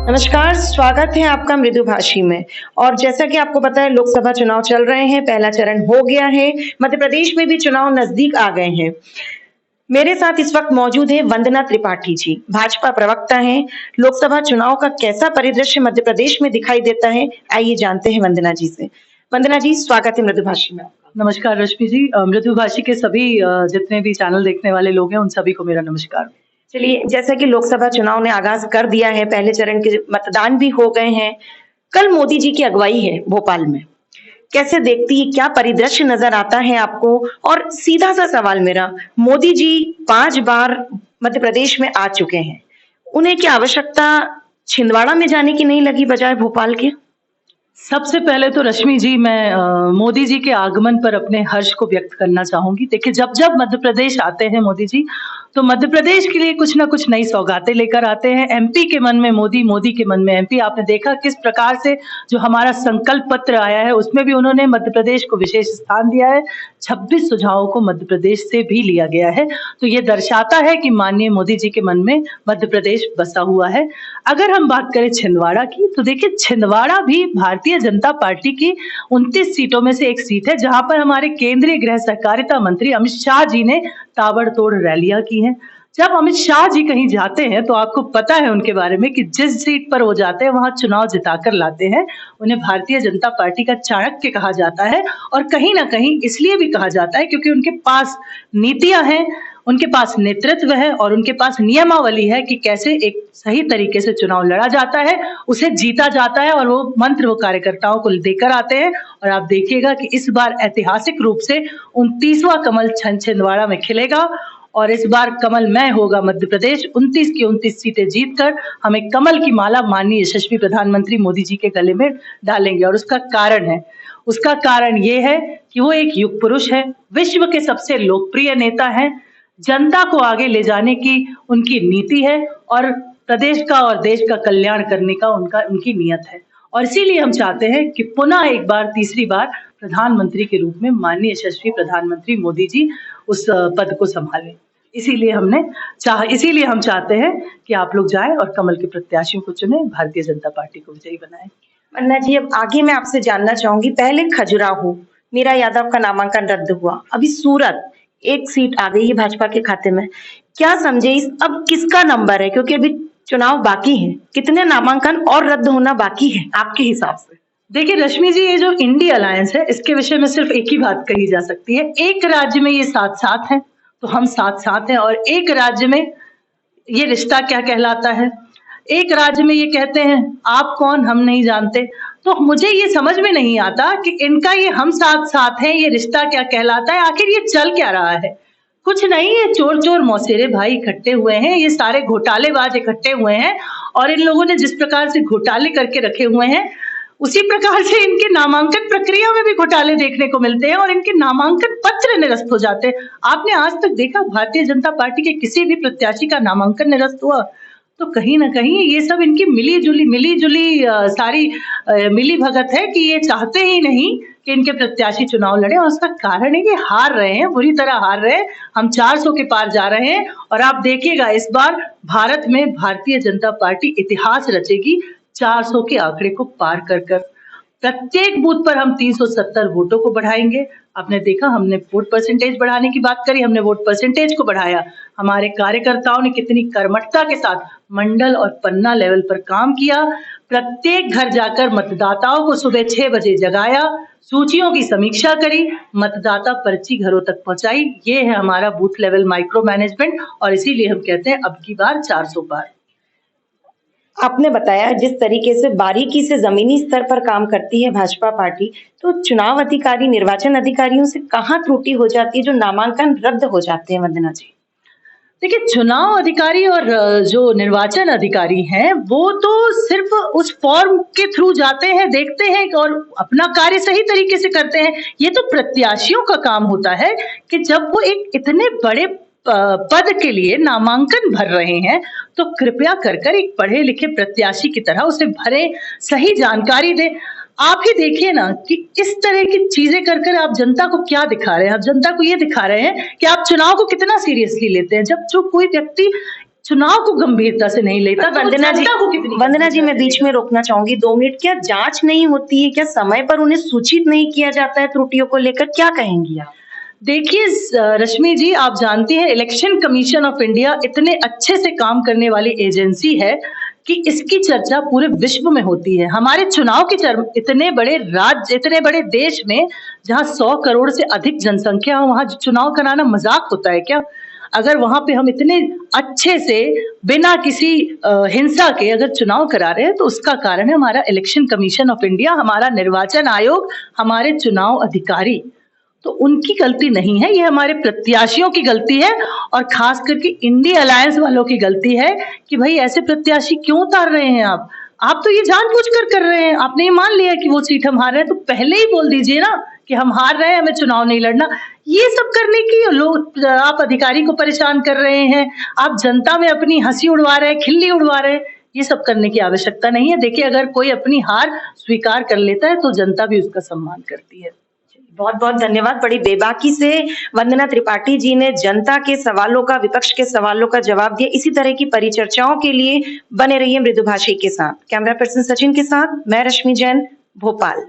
नमस्कार, स्वागत है आपका मृदुभाषी में। और जैसा कि आपको पता है लोकसभा चुनाव चल रहे हैं, पहला चरण हो गया है, मध्य प्रदेश में भी चुनाव नजदीक आ गए हैं। मेरे साथ इस वक्त मौजूद है वंदना त्रिपाठी जी, भाजपा प्रवक्ता हैं। लोकसभा चुनाव का कैसा परिदृश्य मध्य प्रदेश में दिखाई देता है, आइए जानते हैं वंदना जी से। वंदना जी, स्वागत है मृदुभाषी में आपका। नमस्कार रश्मि जी। मृदुभाषी के सभी जितने भी चैनल देखने वाले लोग हैं उन सभी को मेरा नमस्कार। चलिए, जैसा कि लोकसभा चुनाव ने आगाज कर दिया है, पहले चरण के मतदान भी हो गए हैं। कल मोदी जी की अगुवाई है भोपाल में, कैसे देखती है, क्या परिदृश्य नजर आता है आपको? और सीधा सा सवाल मेरा, मोदी जी 5 बार मध्य प्रदेश में आ चुके हैं, उन्हें क्या आवश्यकता छिंदवाड़ा में जाने की नहीं लगी बजाय भोपाल के? सबसे पहले तो रश्मि जी मैं मोदी जी के आगमन पर अपने हर्ष को व्यक्त करना चाहूंगी। देखिए, जब जब मध्य प्रदेश आते हैं मोदी जी, तो मध्य प्रदेश के लिए कुछ ना कुछ नई सौगातें लेकर आते हैं। एमपी के मन में मोदी, मोदी के मन में एमपी। आपने देखा किस प्रकार से जो हमारा संकल्प पत्र आया है उसमें भी उन्होंने मध्य प्रदेश को विशेष स्थान दिया है। 26 सुझावों को मध्य प्रदेश से भी लिया गया है। तो ये दर्शाता है कि माननीय मोदी जी के मन में मध्य प्रदेश बसा हुआ है। अगर हम बात करें छिंदवाड़ा की, तो देखिए छिंदवाड़ा भी भारतीय जनता पार्टी की 29 सीटों में से एक सीट है, जहां पर हमारे केंद्रीय गृह सहकारिता मंत्री अमित शाह जी ने ताबड़तोड़ रैलियां की हैं। जब अमित शाह जी कहीं जाते हैं तो आपको पता है उनके बारे में कि जिस सीट पर वो जाते हैं वहां चुनाव जिताकर लाते हैं। उन्हें भारतीय जनता पार्टी का चाणक्य कहा जाता है, और कहीं ना कहीं इसलिए भी कहा जाता है क्योंकि उनके पास नीतियां हैं, उनके पास नेतृत्व है और उनके पास नियमावली है कि कैसे एक सही तरीके से चुनाव लड़ा जाता है, उसे जीता जाता है, और वो मंत्र वो कार्यकर्ताओं को देकर आते हैं। और आप देखिएगा कि इस बार ऐतिहासिक रूप से 29वां कमल छिंदवाड़ा में खिलेगा, और इस बार कमलमय होगा मध्य प्रदेश। 29 की 29 सीटें जीतकर हम एक कमल की माला माननीय यशस्वी प्रधानमंत्री मोदी जी के गले में डालेंगे। और उसका कारण ये है कि वो एक युग पुरुष है, विश्व के सबसे लोकप्रिय नेता है, जनता को आगे ले जाने की उनकी नीति है, और प्रदेश का और देश का कल्याण करने का उनकी नियत है। और इसीलिए हम चाहते हैं कि पुनः एक बार, तीसरी बार प्रधानमंत्री के रूप में माननीय यशस्वी प्रधानमंत्री मोदी जी उस पद को संभालें। इसीलिए हम चाहते हैं कि आप लोग जाएं और कमल के प्रत्याशियों को चुनें, भारतीय जनता पार्टी को विजयी बनाएं। वंदना जी, अब आगे मैं आपसे जानना चाहूंगी, पहले खजुराहो मीरा यादव का नामांकन रद्द हुआ, अभी सूरत एक सीट आ गई है भाजपा के खाते में। क्या समझे इस, अब किसका नंबर है, क्योंकि अभी चुनाव बाकी है, कितने नामांकन और रद्द होना बाकी है आपके हिसाब से? देखिए रश्मि जी, ये जो इंडी अलायंस है, इसके विषय में सिर्फ एक ही बात कही जा सकती है। एक राज्य में ये साथ साथ है तो हम साथ साथ हैं, और एक राज्य में ये रिश्ता क्या कहलाता है, एक राज्य में ये कहते हैं आप कौन हम नहीं जानते। तो मुझे ये समझ में नहीं आता कि इनका ये हम साथ साथ हैं, ये रिश्ता क्या कहलाता है, आखिर ये चल क्या रहा है। कुछ नहीं, ये चोर चोर मौसेरे भाई इकट्ठे हुए हैं, ये सारे घोटालेबाज इकट्ठे हुए हैं, और इन लोगों ने जिस प्रकार से घोटाले करके रखे हुए हैं उसी प्रकार से इनके नामांकन प्रक्रिया में भी घोटाले देखने को मिलते हैं, और इनके नामांकन पत्र निरस्त हो जाते हैं। आपने आज तक देखा भारतीय जनता पार्टी के किसी भी प्रत्याशी का नामांकन निरस्त हुआ? तो कहीं ना कहीं ये सब इनकी मिली जुली सारी मिली भगत है कि ये चाहते ही नहीं कि इनके प्रत्याशी चुनाव लड़े। और उसका कारण है कि हार रहे हैं, बुरी तरह हार रहे हैं। हम 400 के पार जा रहे हैं, और आप देखिएगा इस बार भारत में भारतीय जनता पार्टी इतिहास रचेगी 400 के आंकड़े को पार कर कर। प्रत्येक बूथ पर हम 370 वोटों को बढ़ाएंगे। आपने देखा, हमने वोट परसेंटेज बढ़ाने की बात करी, हमने वोट परसेंटेज को बढ़ाया। हमारे कार्यकर्ताओं ने कितनी कर्मठता के साथ मंडल और पन्ना लेवल पर काम किया। प्रत्येक घर जाकर मतदाताओं को सुबह 6 बजे जगाया, सूचियों की समीक्षा करी, मतदाता पर्ची घरों तक पहुंचाई। ये है हमारा बूथ लेवल माइक्रो मैनेजमेंट, और इसीलिए हम कहते हैं अब की बार 400 पार। आपने बताया जिस तरीके से बारीकी से जमीनी स्तर पर काम करती है भाजपा पार्टी, तो चुनाव अधिकारी, निर्वाचन अधिकारियों से कहाँ त्रुटि हो जाती है जो नामांकन रद्द हो जाते हैं वंदना जी? देखिए, चुनाव अधिकारी और जो निर्वाचन अधिकारी हैं वो तो सिर्फ उस फॉर्म के थ्रू जाते हैं, देखते हैं और अपना कार्य सही तरीके से करते हैं। ये तो प्रत्याशियों का काम होता है कि जब वो एक इतने बड़े पद के लिए नामांकन भर रहे हैं तो कृपया कर एक पढ़े लिखे प्रत्याशी की तरह उसे भरे, सही जानकारी दें। आप ही देखिए ना कि इस तरह की चीजें कर आप जनता को क्या दिखा रहे हैं। आप जनता को ये दिखा रहे हैं कि आप चुनाव को कितना सीरियसली लेते हैं। जब जो कोई व्यक्ति चुनाव को गंभीरता से नहीं लेता, तो वो वंदना जी, जनता को कितनी वंदना जी, मैं गंभीरता से बीच में रोकना चाहूंगी 2 मिनट। क्या जांच नहीं होती है? क्या समय पर उन्हें सूचित नहीं किया जाता है त्रुटियों को लेकर? क्या कहेंगी आप? देखिए रश्मि जी, आप जानती हैं इलेक्शन कमीशन ऑफ इंडिया इतने अच्छे से काम करने वाली एजेंसी है कि इसकी चर्चा पूरे विश्व में होती है। हमारे चुनाव की इतने बड़े राज्य, इतने बड़े देश में जहां 100 करोड़ से अधिक जनसंख्या हो, वहां चुनाव कराना मजाक होता है क्या? अगर वहां पे हम इतने अच्छे से बिना किसी हिंसा के अगर चुनाव करा रहे हैं, तो उसका कारण है हमारा इलेक्शन कमीशन ऑफ इंडिया, हमारा निर्वाचन आयोग, हमारे चुनाव अधिकारी। तो उनकी गलती नहीं है, ये हमारे प्रत्याशियों की गलती है, और खास करके इंडिया अलायंस वालों की गलती है कि भाई ऐसे प्रत्याशी क्यों उतार रहे हैं आप तो ये जानबूझकर कर रहे हैं। आपने ये मान लिया कि वो सीट हम हार रहे हैं, तो पहले ही बोल दीजिए ना कि हम हार रहे हैं, हमें चुनाव नहीं लड़ना। ये सब करने की लोग, आप अधिकारी को परेशान कर रहे हैं, आप जनता में अपनी हंसी उड़वा रहे हैं, खिल्ली उड़वा रहे हैं। ये सब करने की आवश्यकता नहीं है। देखिए, अगर कोई अपनी हार स्वीकार कर लेता है तो जनता भी उसका सम्मान करती है। बहुत बहुत धन्यवाद। बड़ी बेबाकी से वंदना त्रिपाठी जी ने जनता के सवालों का, विपक्ष के सवालों का जवाब दिया। इसी तरह की परिचर्चाओं के लिए बने रहिए मृदुभाषी के साथ। कैमरा पर्सन सचिन के साथ मैं रश्मि जैन, भोपाल।